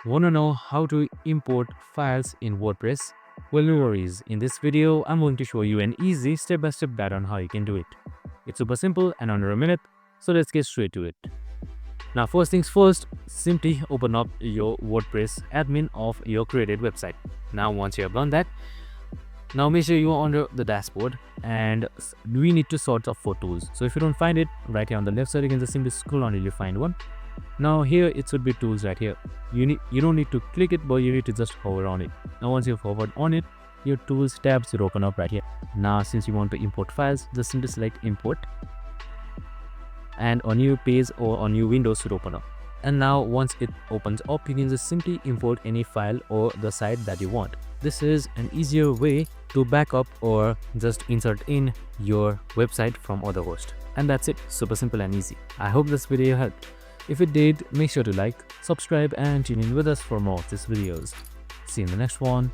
Want to know how to import files in WordPress? Well, no worries. In this video, I'm going to show you an easy step-by-step guide on how you can do it. It's super simple and under a minute, so let's get straight to it. Now, first things first, simply open up your WordPress admin of your created website. Now, once you have done that, now make sure you are under the dashboard and we need to sort of for tools. So if you don't find it right here on the left side, you can just simply scroll on until you find one. Now here it should be tools right here. You don't need to click it, but you need to just hover on it. Now once you've hovered on it, your tools tab should open up right here. Now since you want to import files, just simply select import and a new page or a new window should open up. And now once it opens up, you can just simply import any file or the site that you want. This is an easier way to backup or just insert in your website from other host. And that's it, super simple and easy. I hope this video helped. If it did, make sure to like, subscribe and tune in with us for more of these videos. See you in the next one.